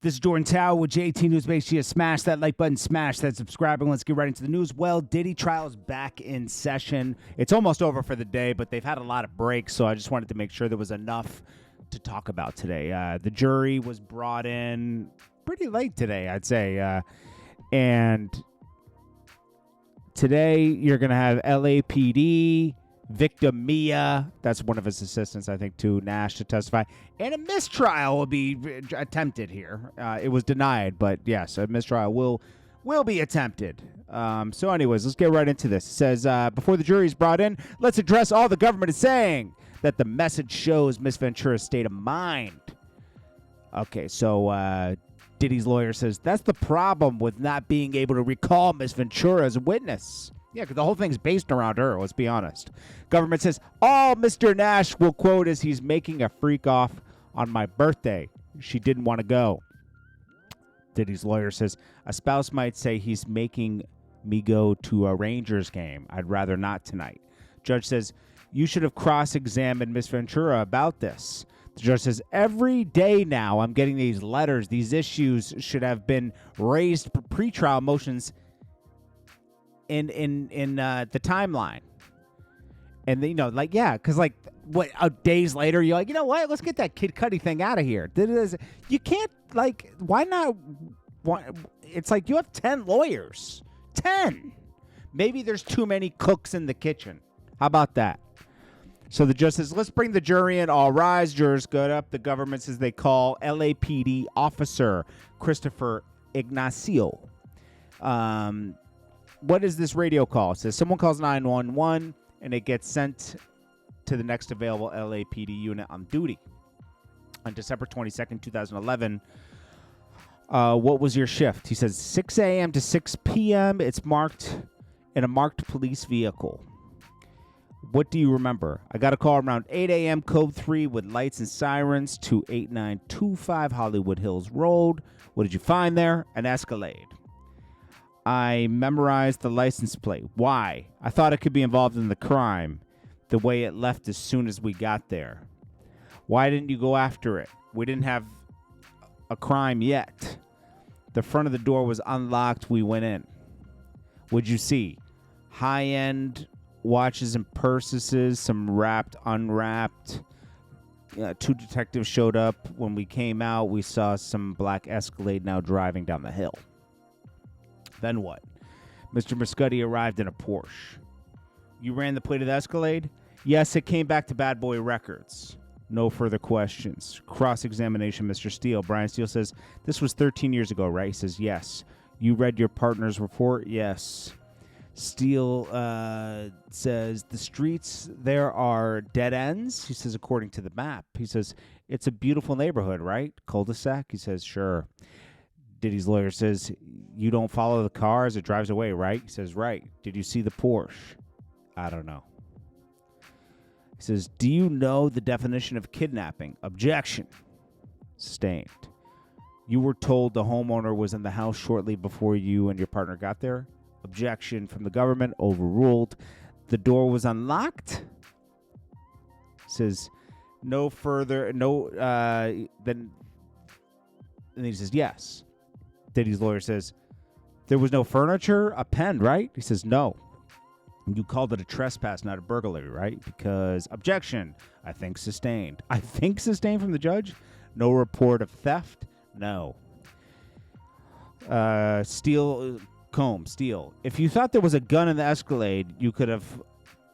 This is Jordan Tower with JT News. Make sure you smash that like button, smash that subscribe button. Let's get right into the news. Well, Diddy trial is back in session. It's almost over for the day, but they've had a lot of breaks, so I just wanted to make sure there was enough to talk about today. The jury was brought in pretty late today, I'd say. And today you're going to have LAPD, victim Mia, that's one of his assistants, I think, too, Nash, to testify. And a mistrial will be attempted here. It was denied, but yes, a mistrial will be attempted. So anyways, let's get right into this. It says, before the jury is brought in, let's address all the government is saying, that the message shows Miss Ventura's state of mind. Okay, so Diddy's lawyer says, that's the problem with not being able to recall Miss Ventura as a witness. Yeah, because the whole thing's based around her, let's be honest. Government says, all Mr. Nash will quote is he's making a freak off on my birthday. She didn't want to go. Diddy's lawyer says, a spouse might say he's making me go to a Rangers game. I'd rather not tonight. Judge says, you should have cross-examined Miss Ventura about this. The judge says, every day now I'm getting these letters. These issues should have been raised for pretrial motions in the timeline. And, you know, like, yeah, because, like, days later, you're like, you know what? Let's get that Kid Cudi thing out of here. You can't, like, why not? It's like you have 10 lawyers. 10. Maybe there's too many cooks in the kitchen. How about that? So the judge says, let's bring the jury in. All rise. Jurors go up. The government says they call LAPD officer Christopher Ignacio. What is this radio call? It says someone calls 911 and it gets sent to the next available LAPD unit on duty. On December 22nd, 2011, what was your shift? He says 6 a.m. to 6 p.m. It's marked in a marked police vehicle. What do you remember? I got a call around 8 a.m. Code 3 with lights and sirens to 8925 Hollywood Hills Road. What did you find there? An Escalade. I memorized the license plate. Why? I thought it could be involved in the crime, the way it left as soon as we got there. Why didn't you go after it? We didn't have a crime yet. The front of the door was unlocked. We went in. What'd you see? High-end watches and purses, some wrapped, unwrapped. Two detectives showed up. When we came out, we saw some black Escalade now driving down the hill. Then what? Mr. Muscuddy arrived in a Porsche. You ran the plate of the Escalade? Yes, it came back to Bad Boy Records. No further questions. Cross-examination, Mr. Steele. Brian Steele says, this was 13 years ago, right? He says, yes. You read your partner's report? Yes. Steele says, the streets there are dead ends? He says, according to the map. He says, it's a beautiful neighborhood, right? Cul-de-sac? He says, sure. Diddy's lawyer says, you don't follow the car as it drives away, right? He says, right. Did you see the Porsche? I don't know. He says, do you know the definition of kidnapping? Objection. Sustained. You were told the homeowner was in the house shortly before you and your partner got there? Objection from the government. Overruled. The door was unlocked? Says, no further, no, then he says, yes. Diddy's lawyer says, there was no furniture, a pen, right? He says, no. You called it a trespass, not a burglary, right? Because, objection, I think sustained. I think sustained from the judge? No report of theft? No. Steele. If you thought there was a gun in the Escalade, you could have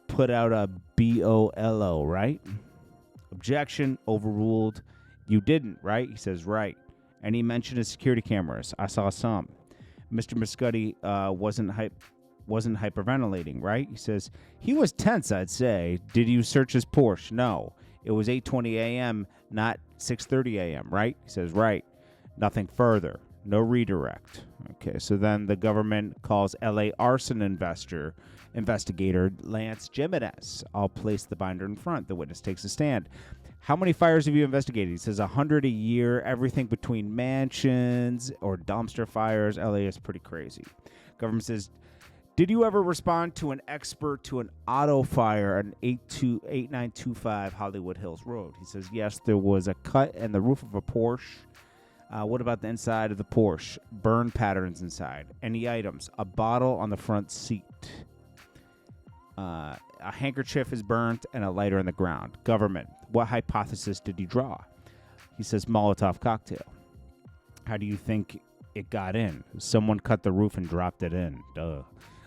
put out a BOLO, right? Objection, overruled. You didn't, right? He says, right. And he mentioned his security cameras. I saw some. Mr. Muscuddy wasn't hyperventilating, right? He says, he was tense, I'd say. Did you search his Porsche? No. It was 8:20 a.m., not 6:30 a.m., right? He says, right. Nothing further. No redirect. Okay, so then the government calls L.A. Arson investigator Lance Jimenez. I'll place the binder in front. The witness takes a stand. How many fires have you investigated? He says 100 a year, everything between mansions or dumpster fires. LA is pretty crazy. Government says, did you ever respond to an expert to an auto fire on 8925 Hollywood Hills Road? He says, yes, there was a cut in the roof of a Porsche. What about the inside of the Porsche? Burn patterns inside. Any items? A bottle on the front seat. A handkerchief is burnt and a lighter in the ground. Government. What hypothesis did he draw? He says Molotov cocktail. How do you think it got in? Someone cut the roof and dropped it in. Duh.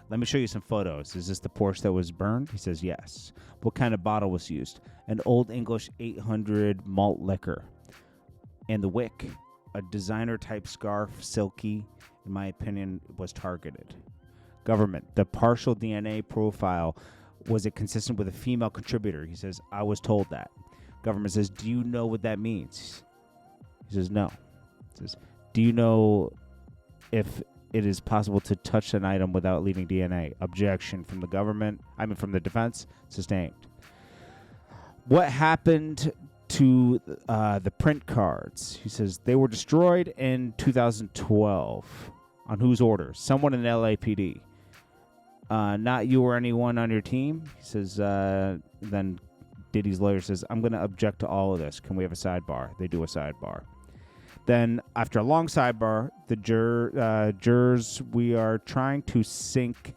Let me show you some photos. Is this the Porsche that was burned? He says yes. What kind of bottle was used? An Old English 800 malt liquor. And the wick. A designer-type scarf, silky, in my opinion, was targeted. Government. The partial DNA profile, was it consistent with a female contributor? He says, I was told that. Government says, do you know what that means? He says, no. He says, do you know if it is possible to touch an item without leaving DNA? Objection from the government. From the defense. Sustained. What happened to the print cards? He says they were destroyed in 2012. On whose orders? Someone in LAPD. Not you or anyone on your team? He says, then Diddy's lawyer says, I'm going to object to all of this. Can we have a sidebar? They do a sidebar. Then, after a long sidebar, the jurors, we are trying to sync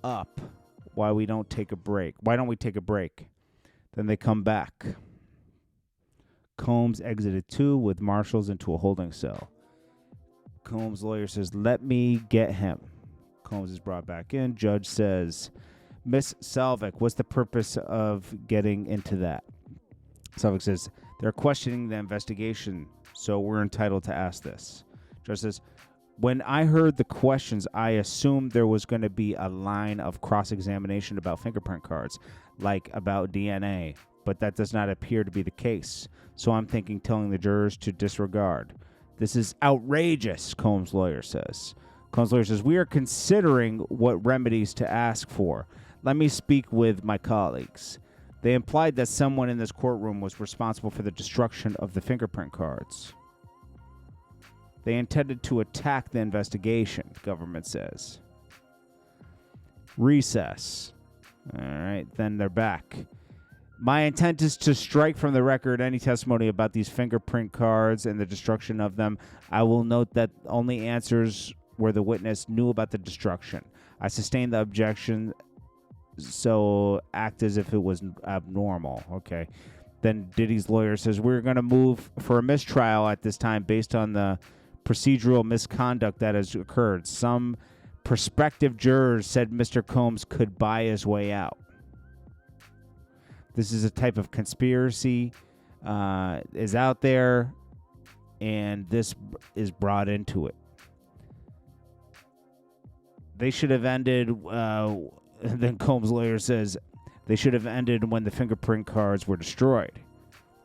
up why we don't take a break. Why don't we take a break? Then they come back. Combs exited 2 with marshals into a holding cell. Combs' lawyer says, let me get him. Combs is brought back in. Judge says, Miss Salvik, what's the purpose of getting into that? Salvik says, they're questioning the investigation, so we're entitled to ask this. Judge says, when I heard the questions, I assumed there was going to be a line of cross-examination about fingerprint cards, like about DNA, but that does not appear to be the case. So I'm thinking telling the jurors to disregard. This is outrageous, Combs' lawyer says. Combs' lawyer says, we are considering what remedies to ask for. Let me speak with my colleagues. They implied that someone in this courtroom was responsible for the destruction of the fingerprint cards. They intended to attack the investigation, the government says. Recess. All right, then they're back. My intent is to strike from the record any testimony about these fingerprint cards and the destruction of them. I will note that only answers where the witness knew about the destruction. I sustain the objection, so act as if it was abnormal. Okay. Then Diddy's lawyer says, we're going to move for a mistrial at this time based on the procedural misconduct that has occurred. Some prospective jurors said Mr. Combs could buy his way out. This is a type of conspiracy is out there, and this is brought into it. They should have ended, then Combs' lawyer says, they should have ended when the fingerprint cards were destroyed.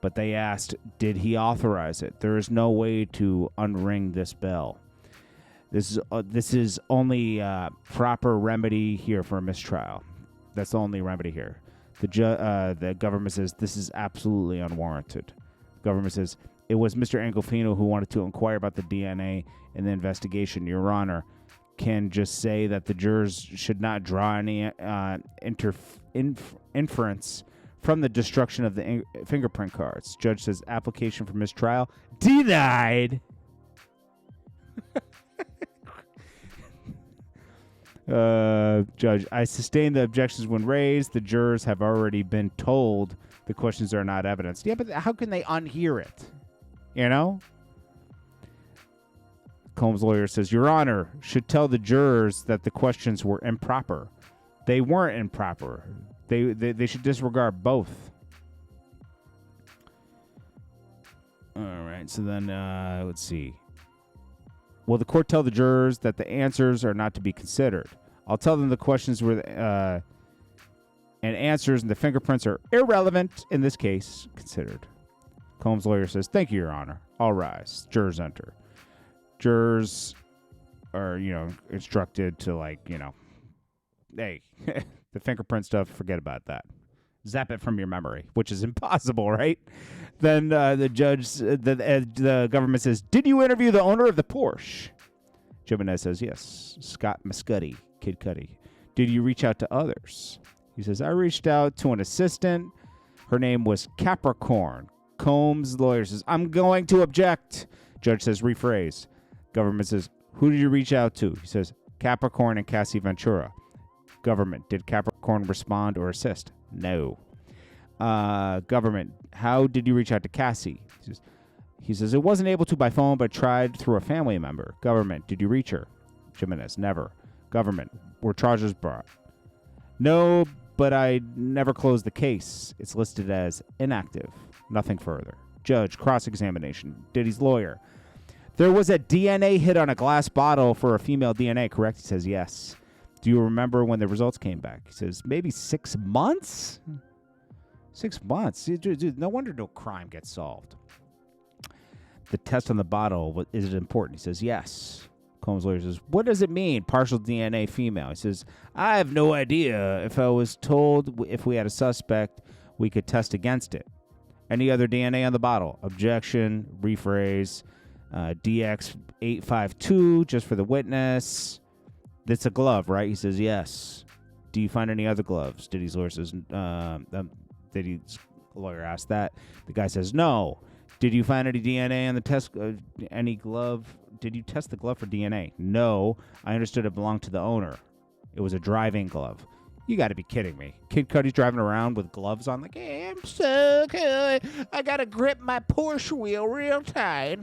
But they asked, did he authorize it? There is no way to unring this bell. This is only proper remedy here for a mistrial. That's the only remedy here. The government says this is absolutely unwarranted. The government says it was Mr. Angolfino who wanted to inquire about the DNA in the investigation. Your Honor can just say that the jurors should not draw any inference from the destruction of the fingerprint cards. Judge says application for mistrial denied. Judge, I sustain the objections when raised. The jurors have already been told the questions are not evidence. Yeah, but how can they unhear it? You know? Combs' lawyer says, Your Honor should tell the jurors that the questions were improper. They weren't improper. They should disregard both. All right, so then let's see. Will the court tell the jurors that the answers are not to be considered? I'll tell them the questions were and answers and the fingerprints are irrelevant in this case considered. Combs' lawyer says, thank you, Your Honor. All rise. Jurors enter. Jurors are, instructed to hey, the fingerprint stuff, forget about that. Zap it from your memory, which is impossible, right? Then the judge, the government says, did you interview the owner of the Porsche? Jimenez says, yes. Scott Muscuddy, Kid Cudi. Did you reach out to others? He says, I reached out to an assistant. Her name was Capricorn. Combs' lawyer says, I'm going to object. Judge says, rephrase. Government says, who did you reach out to? He says, Capricorn and Cassie Ventura. Government, did Capricorn respond or assist? No. Government, how did you reach out to Cassie? He says, it wasn't able to by phone, but tried through a family member. Government, did you reach her? Jimenez, never. Government, were charges brought? No, but I never closed the case. It's listed as inactive. Nothing further. Judge, cross-examination. Diddy's lawyer. There was a DNA hit on a glass bottle for a female DNA, correct? He says, yes. Do you remember when the results came back? He says, maybe 6 months? 6 months? Dude, no wonder no crime gets solved. The test on the bottle, is it important? He says, yes. Combs' lawyer says, what does it mean, partial DNA female? He says, I have no idea. If I was told if we had a suspect, we could test against it. Any other DNA on the bottle? Objection, rephrase, DX852, just for the witness. That's a glove, right? He says, yes. Do you find any other gloves? Diddy's lawyer says, Diddy's lawyer asked that. The guy says, no. Did you find any DNA on the test, any glove? Did you test the glove for DNA? No. I understood it belonged to the owner. It was a driving glove. You got to be kidding me. Kid Cudi's driving around with gloves on like, hey, I'm so good. I got to grip my Porsche wheel real tight.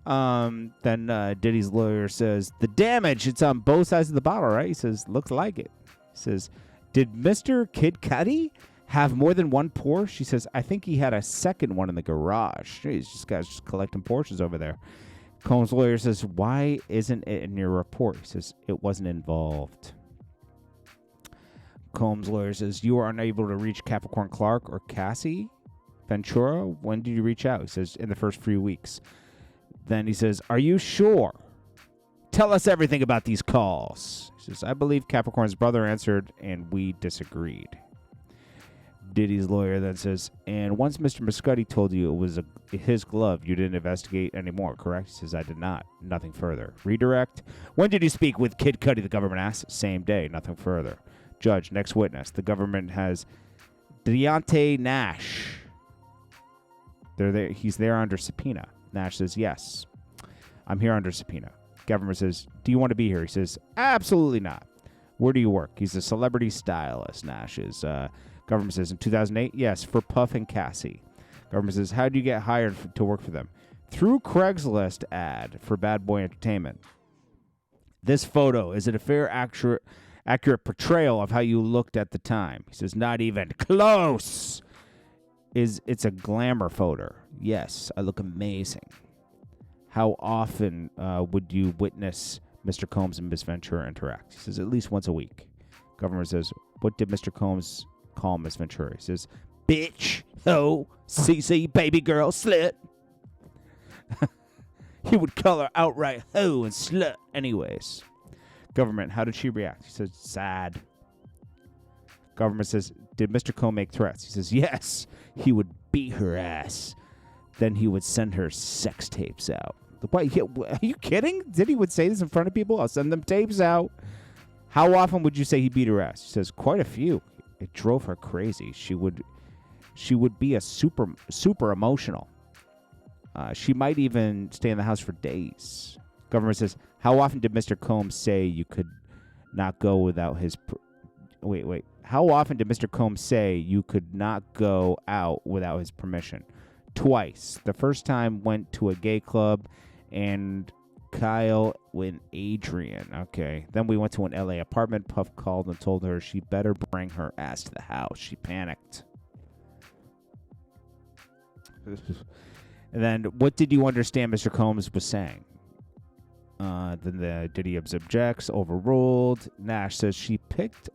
Then Diddy's lawyer says, the damage, it's on both sides of the bottle, right? He says, looks like it. He says, did Mr. Kid Cudi have more than one Porsche? She says, I think he had a second one in the garage. Jeez, this guy's just collecting Porsches over there. Combs' lawyer says, why isn't it in your report? He says, it wasn't involved. Combs' lawyer says, you were unable to reach Capricorn Clark or Cassie Ventura? When did you reach out? He says, in the first few weeks. Then he says, are you sure? Tell us everything about these calls. He says, I believe Capricorn's brother answered, and we disagreed. Diddy's lawyer then says, and once Mr. Muscudi told you it was his glove, you didn't investigate anymore, correct? He says, I did not. Nothing further. Redirect. When did you speak with Kid Cudi? The government asks. Same day. Nothing further. Judge, next witness. The government has Dante Nash. They're there. He's there under subpoena. Nash says, yes. I'm here under subpoena. Government says, do you want to be here? He says, absolutely not. Where do you work? He's a celebrity stylist, Nash is. Government says, in 2008, yes, for Puff and Cassie. Government says, how do you get hired to work for them? Through Craigslist ad for Bad Boy Entertainment. This photo, is it a fair, accurate portrayal of how you looked at the time? He says, not even close. It's a glamour photo. Yes, I look amazing. How often would you witness Mr. Combs and Miss Ventura interact? He says, at least once a week. Governor says, what did Mr. Combs call Miss Ventura? He says, bitch, ho, CC, baby girl, slut. He would call her outright ho and slut anyways. Government, how did she react? He says, sad. Government says, did Mr. Combs make threats? He says, yes, he would beat her ass. Then he would send her sex tapes out. What, are you kidding? Diddy would say this in front of people? I'll send them tapes out. How often would you say he beat her ass? He says, quite a few. It drove her crazy. She would be a super emotional. She might even stay in the house for days. Government says, how often did Mr. Combs say you could not go without his... Wait. How often did Mr. Combs say you could not go out without his permission? Twice. The first time went to a gay club and Kyle and Adrian. Okay. Then we went to an LA apartment. Puff called and told her she better bring her ass to the house. She panicked. And then what did you understand Mr. Combs was saying? Then the Diddy objects, overruled. Nash says she packed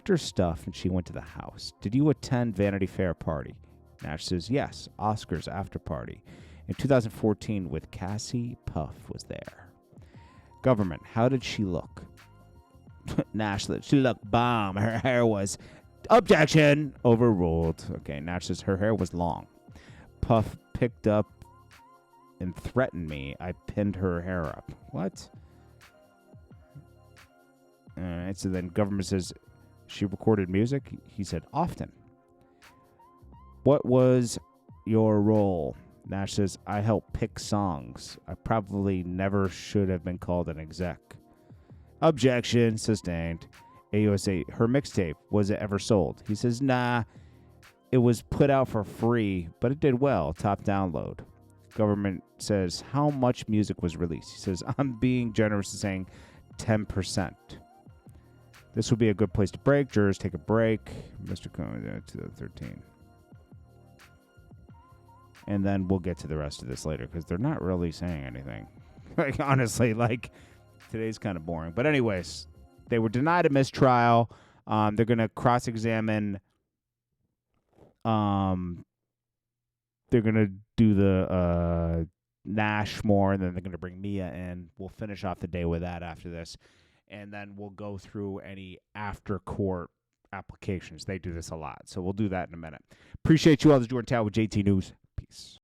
her stuff and she went to the house. Did you attend Vanity Fair party? Nash says, yes, Oscars after party. In 2014 with Cassie, Puff was there. Government, how did she look? Nash said, she looked bomb. Her hair was... Objection! Overruled. Okay, Nash says her hair was long. Puff picked up and threatened me. I pinned her hair up. What? All right, so then government says she recorded music. He said, often. What was your role? Nash says, I help pick songs. I probably never should have been called an exec. Objection. Sustained. AUSA, her mixtape, was it ever sold? He says, nah. It was put out for free, but it did well. Top download. Government says, how much music was released? He says, I'm being generous in saying 10%. This would be a good place to break. Jurors, take a break. Mr. Cohen, 2013. And then we'll get to the rest of this later because they're not really saying anything. Like, honestly, like, today's kind of boring. But anyways, they were denied a mistrial. They're going to cross-examine. They're going to do the Nash more, and then they're going to bring Mia in. We'll finish off the day with that after this. And then we'll go through any after-court applications. They do this a lot. So we'll do that in a minute. Appreciate you all. This is Jordan Tower with JT News. Peace.